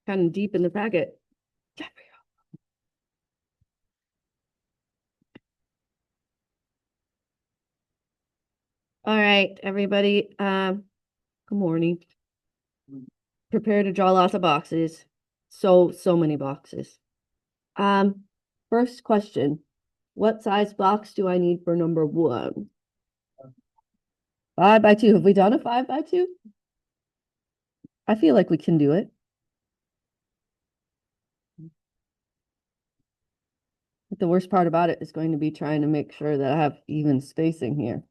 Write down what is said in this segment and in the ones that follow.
Kind of deep in the packet. All right, everybody. Good morning. Prepare to draw lots of boxes. So many boxes. First question. What size box do I need for number 1? 5x2. Have we done a 5x2? I feel like we can do it. But the worst part about it is going to be trying to make sure that I have even spacing here.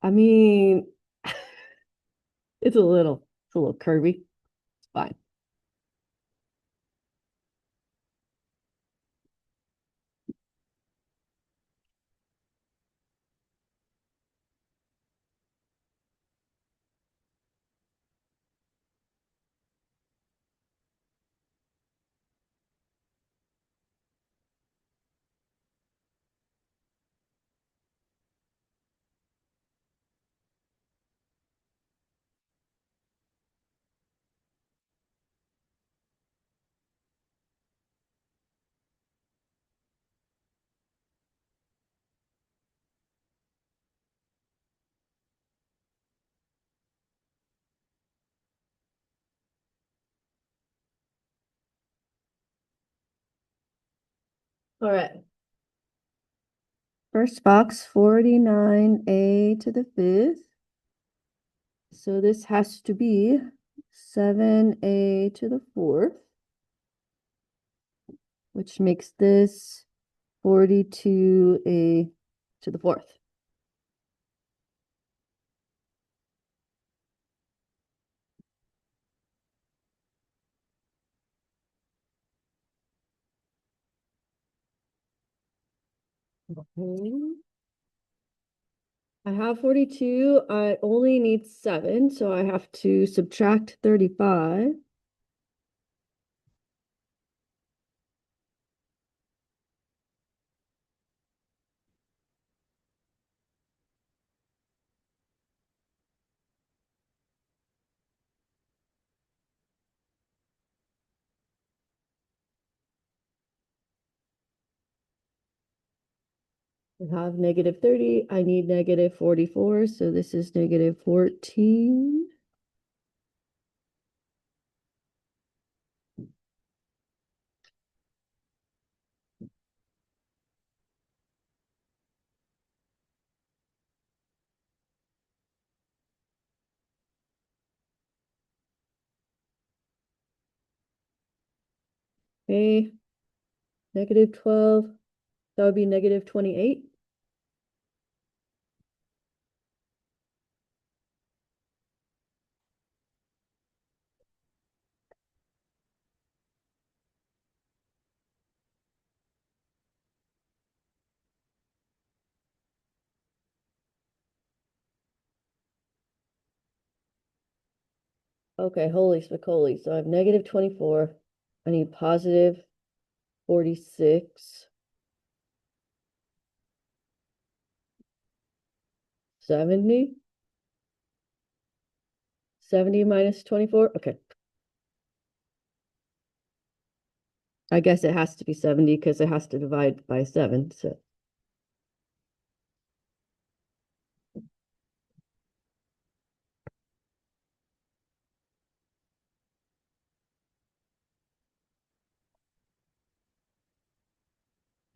I mean, it's a little curvy. It's fine. All right. First box, 49a to the 5th. So this has to be 7a to the 4th, which makes this 42a to the 4th. Okay. I have 42. I only need 7, so I have to subtract 35. I have negative 30. I need negative 44, so this is negative 14. Okay, negative 12. That would be negative 28. Okay, holy spicoli. So I have negative 24. I need positive 46. 70. 70 minus 24. Okay. I guess it has to be 70 because it has to divide by 7. So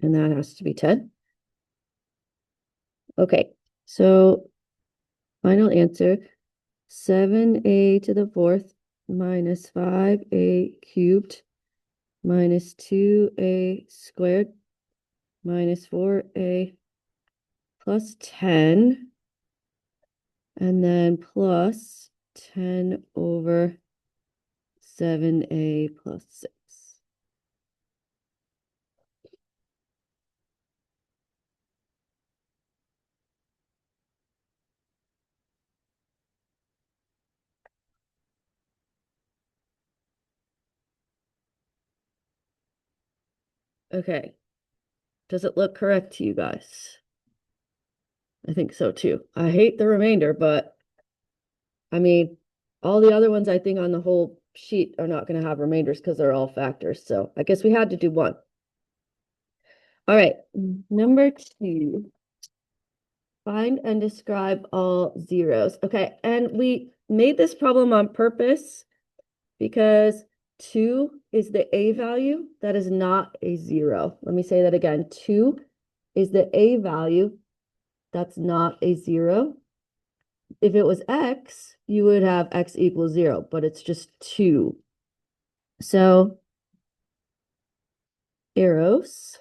and that has to be 10. Okay. So final answer, 7a to the 4th minus 5a cubed minus 2a squared minus 4a plus 10, and then plus 10 over 7a plus 6. Okay. Does it look correct to you guys? I think so too. I hate the remainder, but I mean, all the other ones I think on the whole sheet are not going to have remainders because they're all factors. So I guess we had to do one. All right, number 2. Find and describe all zeros. Okay, and we made this problem on purpose because 2 is the A value that is not a 0. Let me say that again. 2 is the A value that's not a 0. If it was X, you would have X equals 0, but it's just 2. So arrows.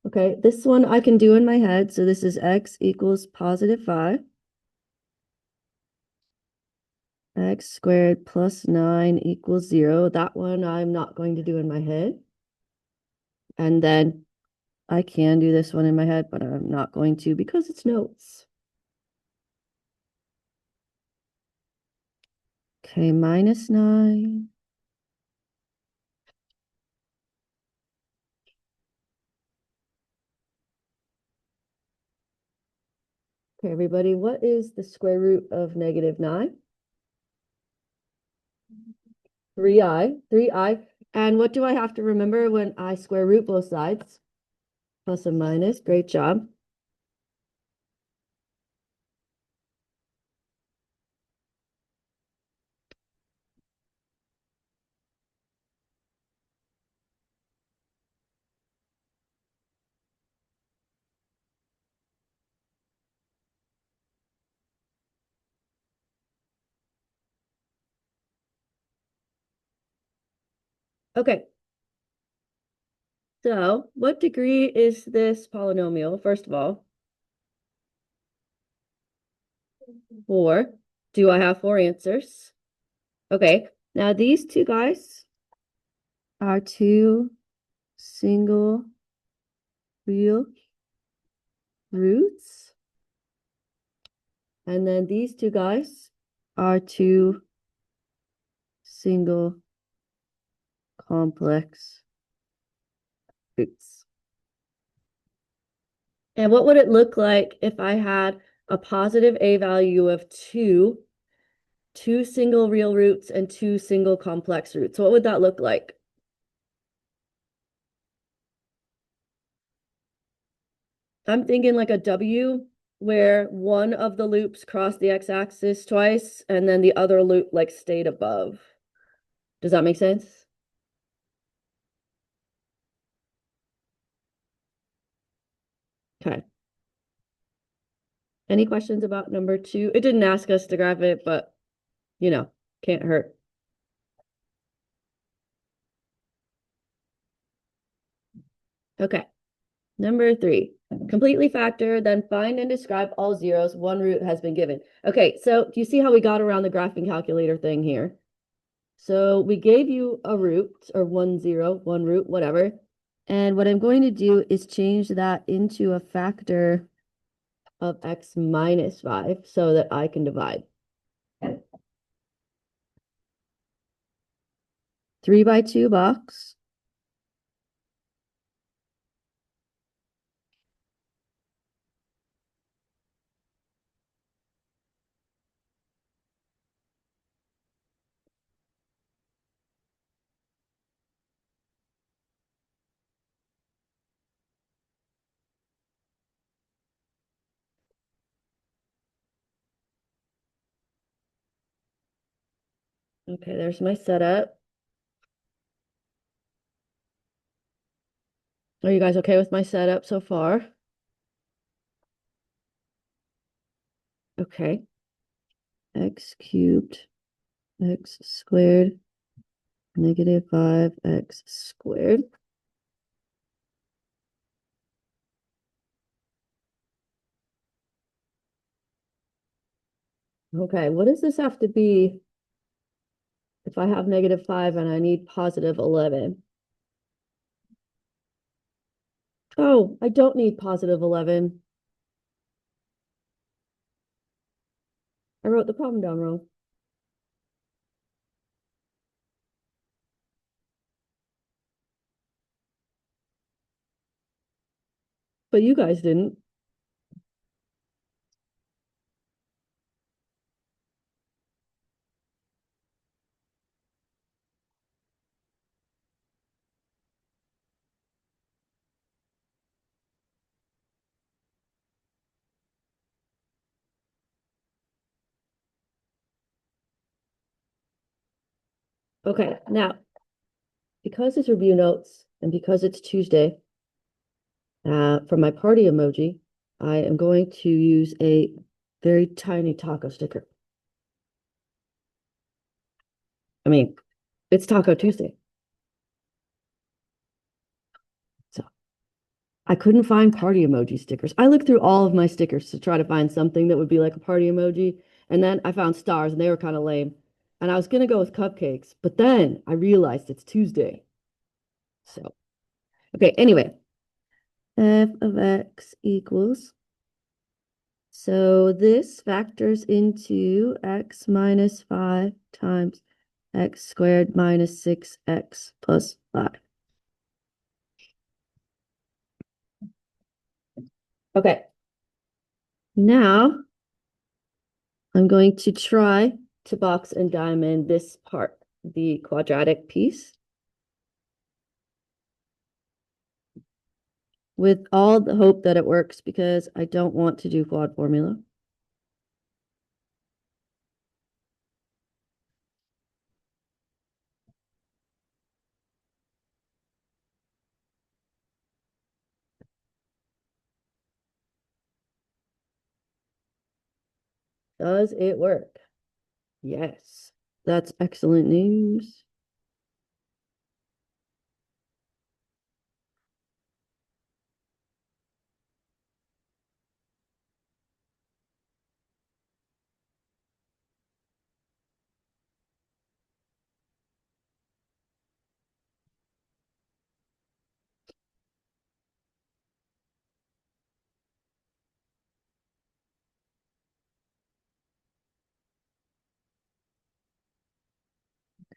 Okay, this one I can do in my head. So this is X equals positive 5. X squared plus 9 equals 0. That one I'm not going to do in my head. And then I can do this one in my head, but I'm not going to because it's notes. Okay, minus 9. Okay, everybody, what is the square root of negative 9? 3i, 3i. And what do I have to remember when I square root both sides? Plus and minus, great job. Okay. So what degree is this polynomial, first of all? 4. Do I have 4 answers? Okay. Now these two guys are 2 single real roots. And then these two guys are 2 single complex roots. And what would it look like if I had a positive A value of 2 single real roots and 2 single complex roots? What would that look like? I'm thinking like a W where one of the loops crossed the x-axis twice and then the other loop like stayed above. Does that make sense? Okay. Any questions about number 2? It didn't ask us to graph it, but you know, can't hurt. Okay. Number 3, completely factor, then find and describe all zeros. One root has been given. Okay, so do you see how we got around the graphing calculator thing here? So we gave you a root or 1 0, one root, whatever. And what I'm going to do is change that into a factor of x minus 5 so that I can divide. 3 by 2 box. Okay, there's my setup. Are you guys okay with my setup so far? Okay. X cubed, x squared, negative 5x squared. Okay, what does this have to be if I have negative 5 and I need positive 11? Oh, I don't need positive 11. I wrote the problem down wrong. but you guys didn't. Okay, now, because it's review notes and because it's Tuesday, for my party emoji, I am going to use a very tiny taco sticker. I mean, it's Taco Tuesday. So I couldn't find party emoji stickers. I looked through all of my stickers to try to find something that would be like a party emoji. And then I found stars and they were kind of lame. And I was gonna go with cupcakes, but then I realized it's Tuesday. So, okay, anyway, f of x equals. So this factors into x minus 5 times x squared minus 6x plus 5. Okay. Now I'm going to try to box and diamond this part, the quadratic piece, with all the hope that it works because I don't want to do quad formula. Does it work? Yes. That's excellent news.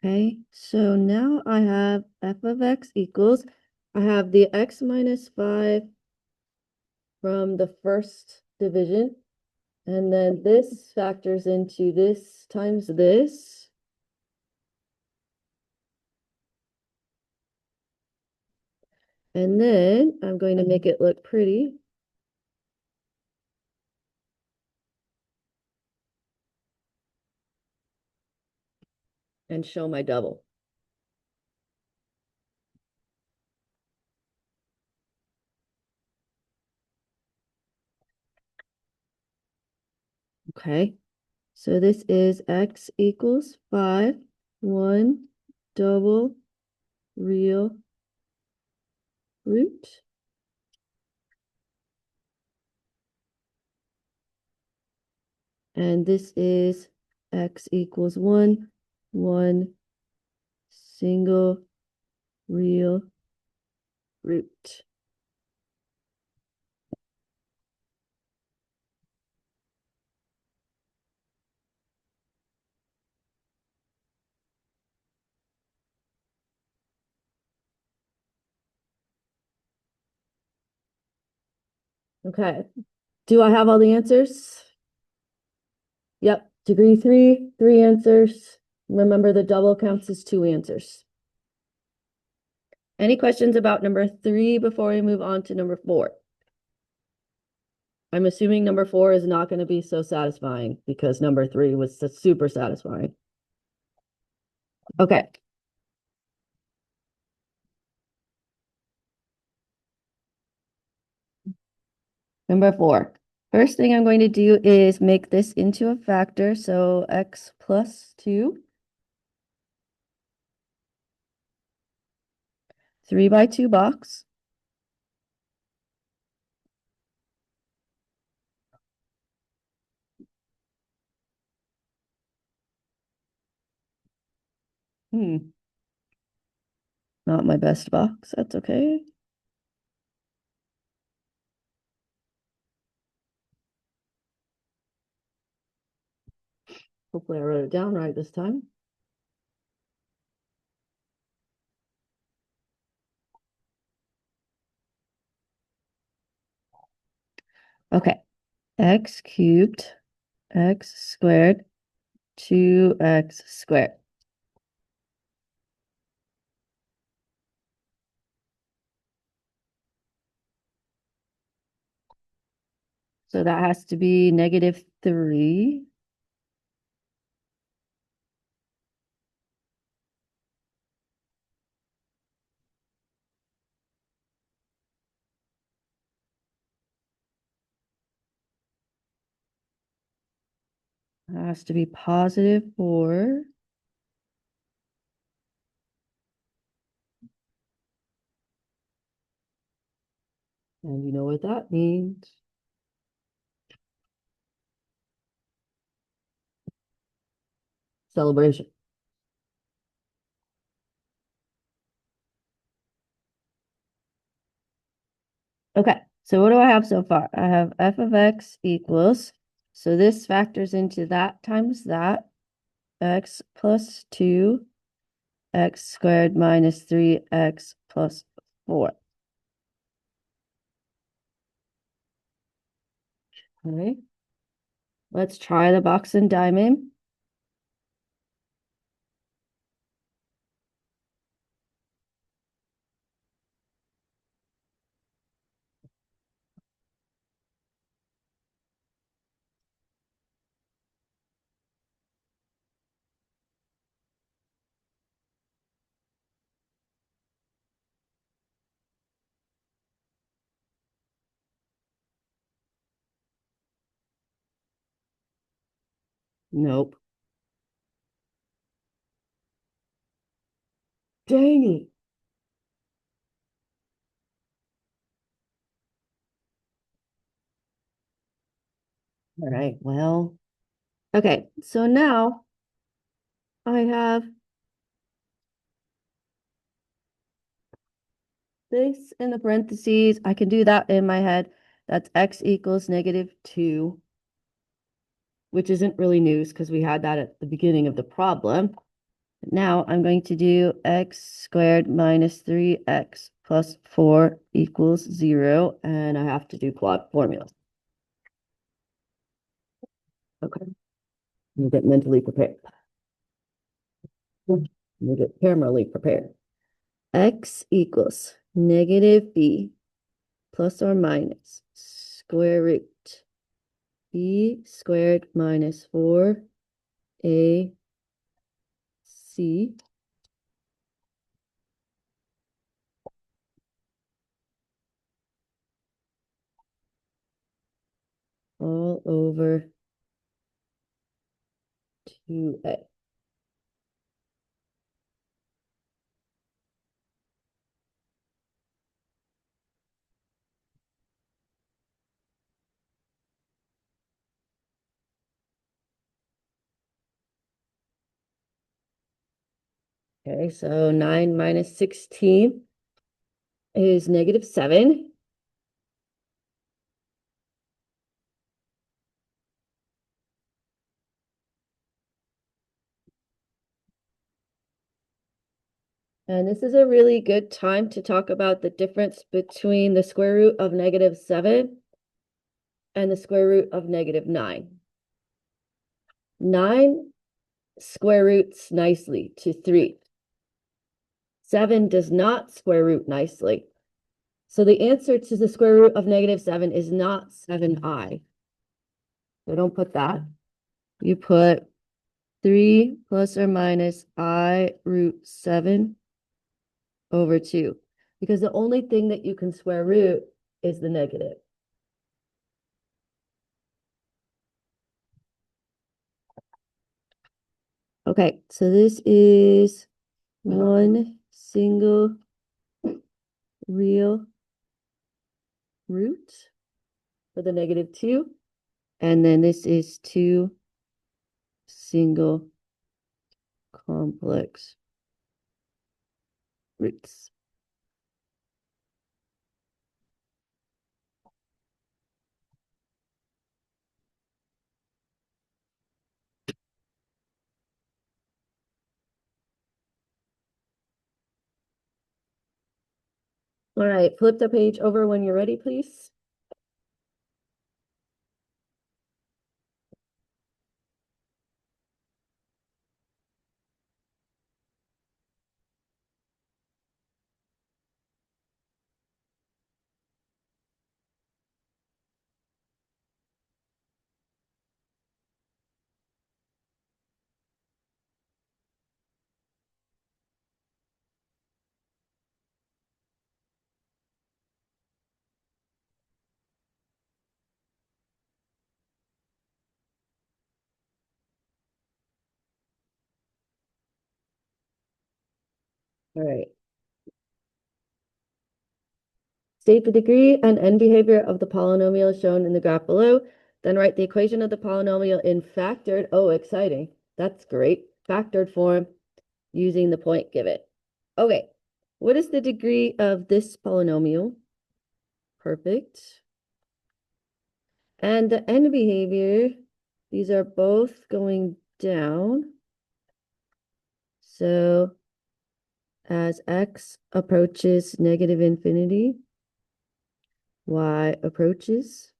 Okay, so now I have f of x equals, I have the x minus 5 from the first division, and then this factors into this times this. And then I'm going to make it look pretty. And show my double. Okay, so this is x equals 5, 1 double real root. And this is x equals 1, 1 single real root. Okay, do I have all the answers? Yep, degree 3, 3 answers. Remember, the double counts as 2 answers. Any questions about number 3 before we move on to number 4? I'm assuming number 4 is not going to be so satisfying because number 3 was super satisfying. Okay. Number 4. First thing I'm going to do is make this into a factor. So x plus 2. 3x2 box. Not my best box. That's okay. Hopefully I wrote it down right this time. Okay, x cubed, x squared, 2x squared. So that has to be -3. That has to be +4. And you know what that means. Celebration. Okay, so what do I have so far? I have f of x equals, so this factors into that times that, x plus 2, x squared minus 3x plus 4. Okay, let's try the box and diamond. Nope. Dang it. All right, well, okay, so now I have this in the parentheses. I can do that in my head. That's x equals -2, which isn't really news because we had that at the beginning of the problem. Now I'm going to do x squared minus 3x plus 4 equals 0, and I have to do plot formula. Okay, let me get mentally prepared. Let me get camerally prepared. X equals -b plus or minus square root b squared minus 4ac all over 2a. Okay, so 9 minus 16 is -7. And this is a really good time to talk about the difference between the square root of -7 and the square root of -9. 9 square roots nicely to 3. 7 does not square root nicely. So the answer to the square root of -7 is not 7i. So don't put that. You put 3 plus or minus I root 7 over 2. Because the only thing that you can square root is the negative. Okay, so this is one single real root for the -2. And then this is 2 single complex roots. All right, flip the page over when you're ready, please. All right. State the degree and end behavior of the polynomial shown in the graph below. Then write the equation of the polynomial in factored, oh, exciting. That's great. Factored form using the point given. Okay. What is the degree of this polynomial? Perfect. And the end behavior, these are both going down. So as x approaches negative infinity, y approaches.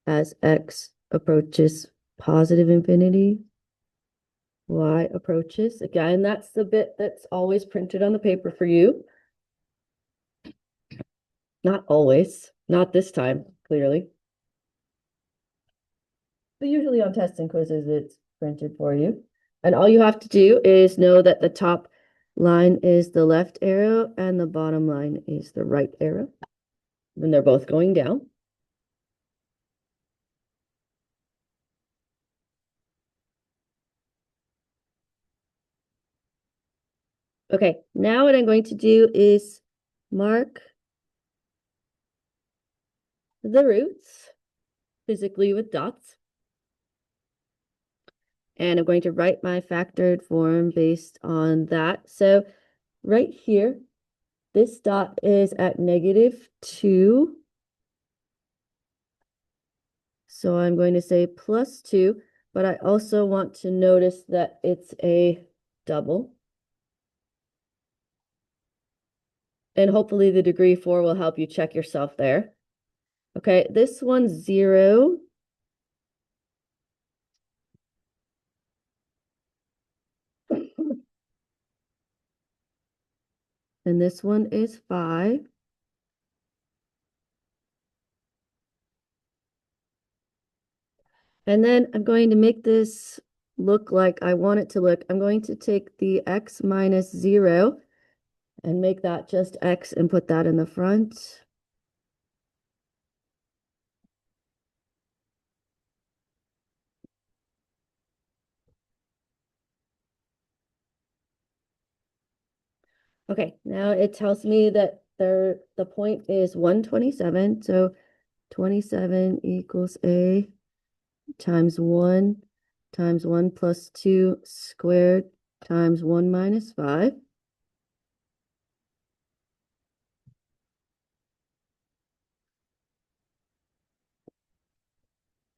As x approaches positive infinity, y approaches. Again, that's the bit that's always printed on the paper for you. Not always, not this time, clearly. But usually on tests and quizzes, it's printed for you. And all you have to do is know that the top line is the left arrow and the bottom line is the right arrow. And they're both going down. Okay, now what I'm going to do is mark the roots physically with dots. And I'm going to write my factored form based on that. So right here, this dot is at -2. So I'm going to say +2, but I also want to notice that it's a double. And hopefully the degree 4 will help you check yourself there. Okay, this one's 0. And this one is 5. And then I'm going to make this look like I want it to look. I'm going to take the x minus 0 and make that just x and put that in the front. Okay, now it tells me that the point is 127. So 27 equals a times 1 times 1 plus 2 squared times 1 minus 5.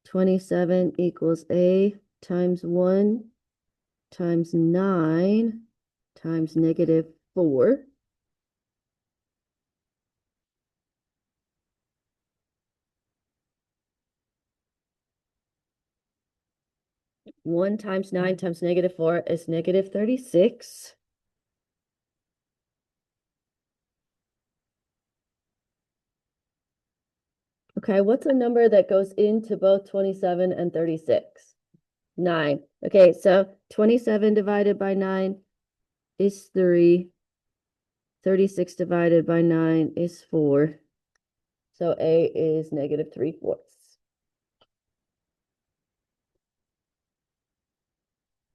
(27) equals a times 1 times 9 times -4. One times 9 times -4 is -36. Okay, what's a number that goes into both 27 and 36? 9. Okay, so 27 divided by 9 is 3. 36 divided by 9 is 4. So A is -3/4.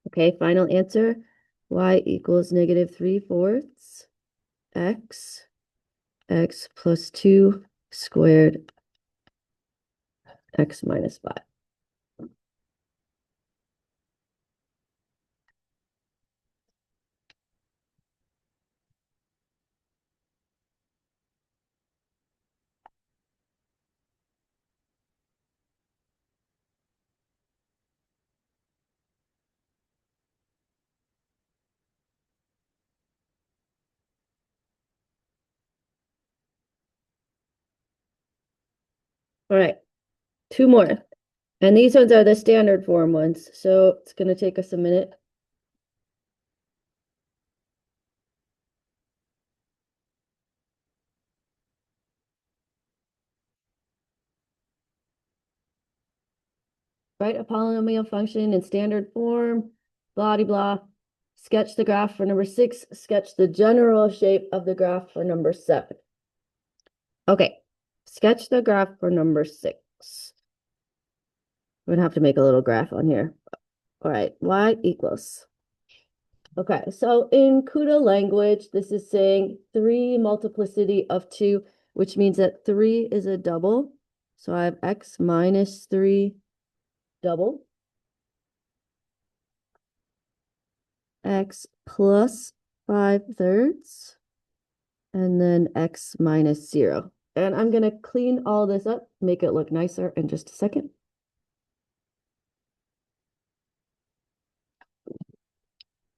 Okay, final answer. Y equals -3/4 x, x plus 2 squared, x minus 5. All right, 2 more. And these ones are the standard form ones, so it's going to take us a minute. Write a polynomial function in standard form, blah, de blah. Sketch the graph for number 6. Sketch the general shape of the graph for number 7. Okay, sketch the graph for number 6. We're going to have to make a little graph on here. All right, y equals Okay, so in CUDA language, this is saying 3 multiplicity of 2, which means that 3 is a double. So I have x minus 3 double, x plus 5/3, and then x minus 0. And I'm going to clean all this up, make it look nicer in just a second.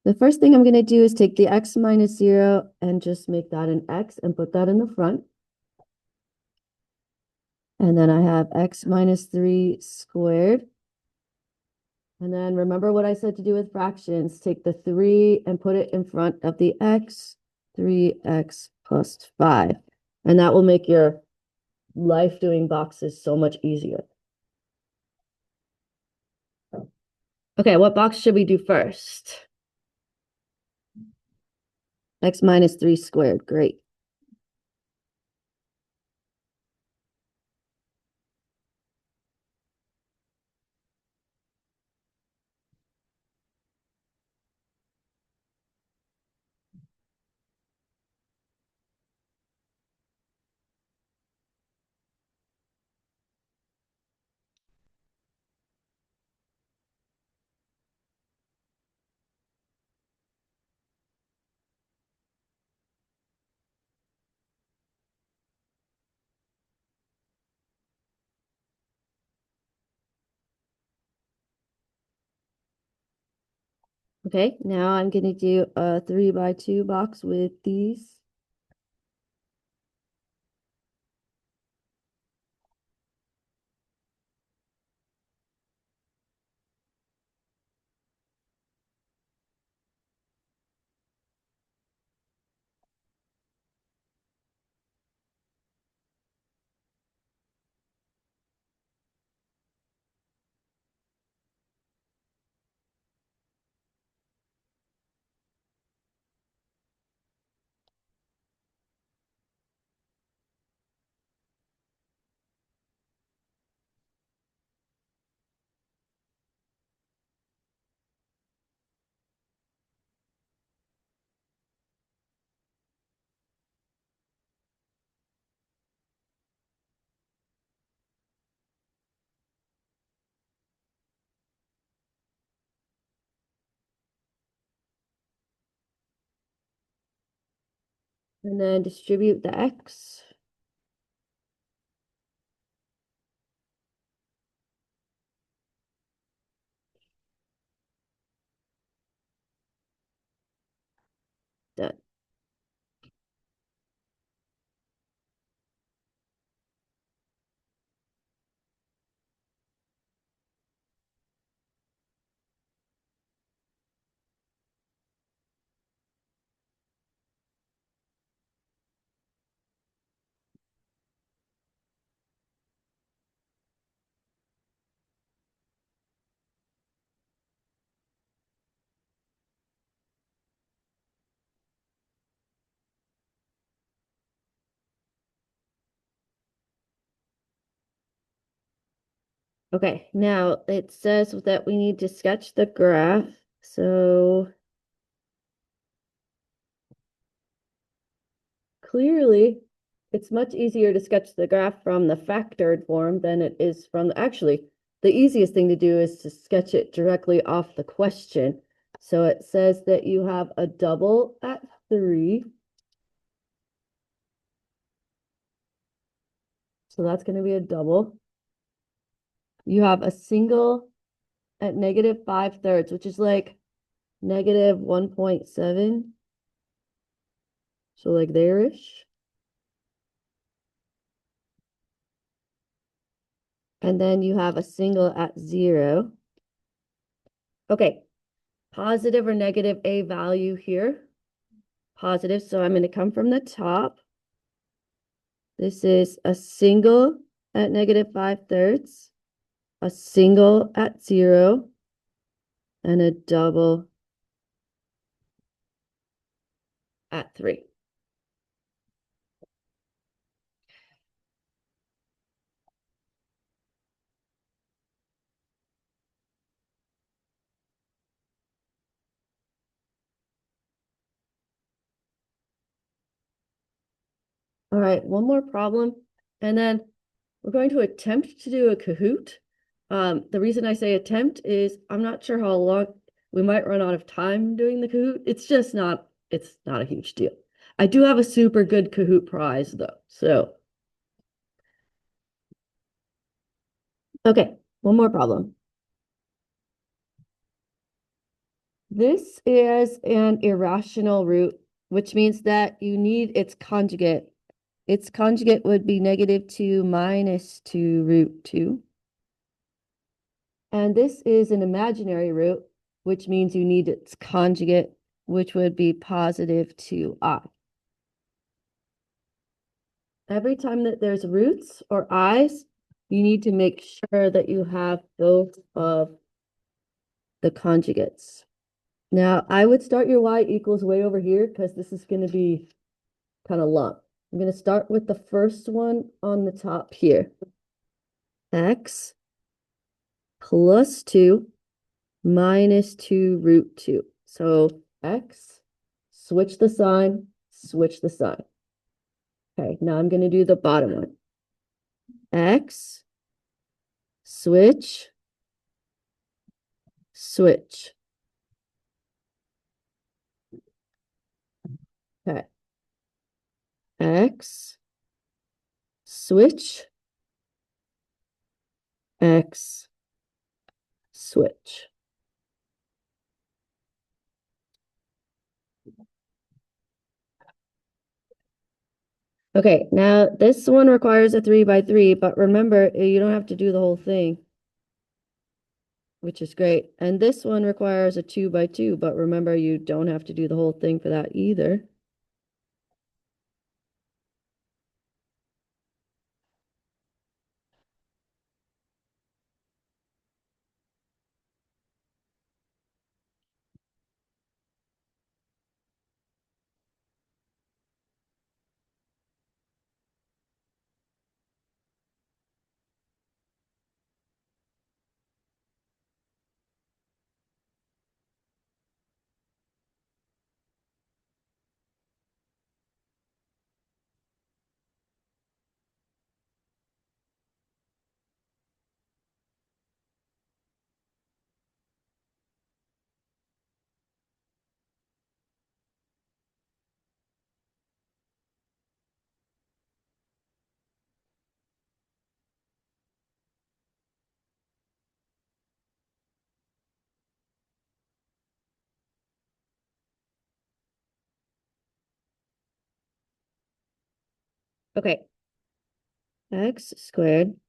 The first thing I'm going to do is take the x minus 0 and just make that an x and put that in the front. And then I have x minus 3 squared. And then remember what I said to do with fractions. Take the 3 and put it in front of the x, 3x plus 5. And that will make your life doing boxes so much easier. Okay, what box should we do first? X minus 3 squared. Great. Okay, now I'm going to do a 3x2 box with these. And then distribute the x. Done. Okay, now it says that we need to sketch the graph. So clearly, it's much easier to sketch the graph from the factored form than it is from actually, the easiest thing to do is to sketch it directly off the question. So it says that you have a double at 3. So that's going to be a double. You have a single at negative 5/3, which is like negative 1.7. So like there-ish. And then you have a single at 0. Okay, positive or negative a value here. Positive, so I'm going to come from the top. This is a single at negative 5/3, a single at 0, and a double at 3. All right, one more problem, and then we're going to attempt to do a Kahoot. The reason I say attempt is I'm not sure how long we might run out of time doing the Kahoot. It's not a huge deal. I do have a super good Kahoot prize though. So, okay, one more problem. This is an irrational root, which means that you need its conjugate. Its conjugate would be -2 minus 2 root 2. And this is an imaginary root, which means you need its conjugate, which would be +2i. Every time that there's roots or i's, you need to make sure that you have both of the conjugates. Now, I would start your y equals way over here because this is going to be kind of long. I'm going to start with the first one on the top here. X plus 2 minus 2 root 2. So x, switch the sign, switch the sign. Okay, now I'm going to do the bottom one. X, switch, switch. Okay. X, switch, X, switch. Okay, now this one requires a 3 by 3, but remember, you don't have to do the whole thing, which is great. And this one requires a 2 by 2, but remember, you don't have to do the whole thing for that either. Okay, x squared,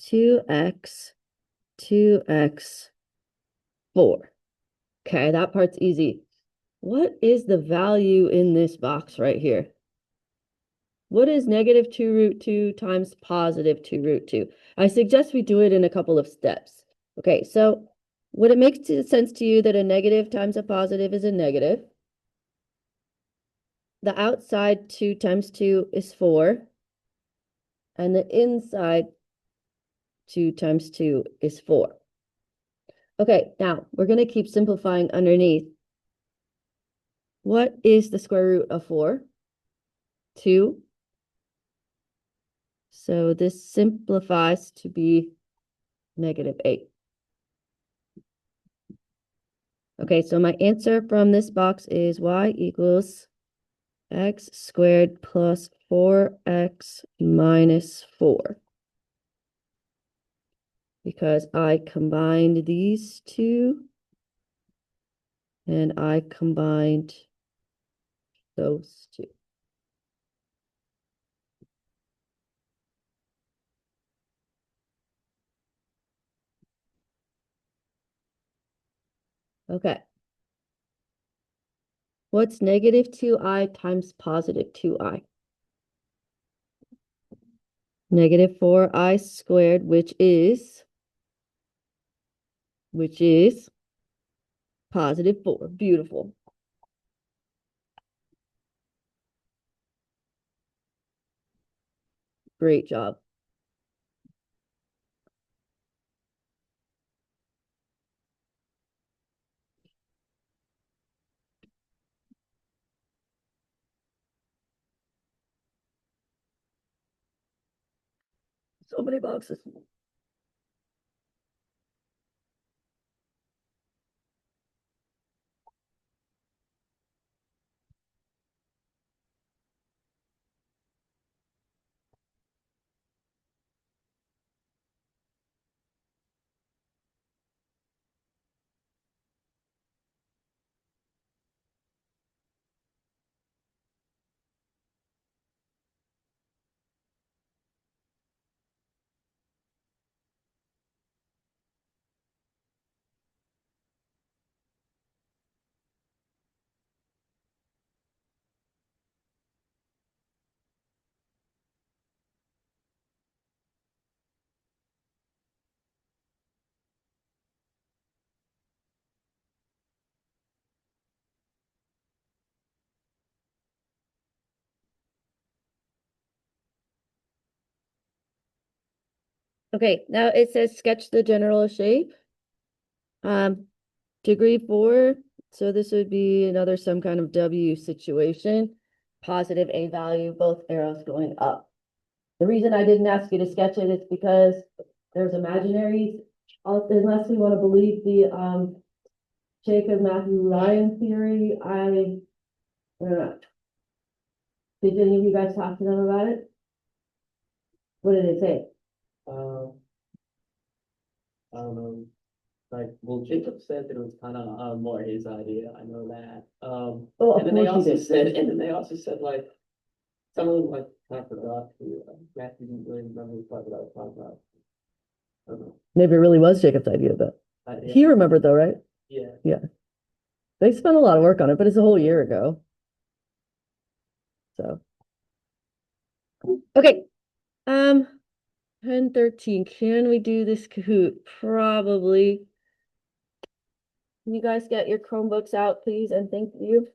2x, 2x, 4. Okay, that part's easy. What is the value in this box right here? What is -2 root 2 times +2 root 2? I suggest we do it in a couple of steps. Okay, so would it make sense to you that a negative times a positive is a negative? The outside 2 times 2 is 4, and the inside 2 times 2 is 4. Okay, now we're going to keep simplifying underneath. What is the square root of 4? 2. So this simplifies to be -8. Okay, so my answer from this box is y equals x squared plus 4x minus 4. Because I combined these two and I combined those two. Okay. What's -2i times +2i? -4i squared, which is +4. Beautiful. Great job. So many boxes. Okay, now it says sketch the general shape. Degree 4, so this would be another some kind of W situation. Positive A value, both arrows going up. The reason I didn't ask you to sketch it is because there's imaginaries, unless we want to believe the Jacob Matthew Ryan theory. I don't know. Did any of you guys talk to them about it? What did it say? I don't know. Like, well, Jacob said that it was kind of more his idea. I know that. Oh, and of then they course he also did. said, and then they also said like someone like kind of forgot who Matthew didn't really remember what I was talking about. I don't know. Maybe it really was Jacob's idea, but Yeah. he remembered though, right? Yeah. Yeah. They spent a lot of work on it, but it's a whole year ago. So, okay. 10-13. Can we do this Kahoot? Probably. Can you guys get your Chromebooks out, please? And thank you.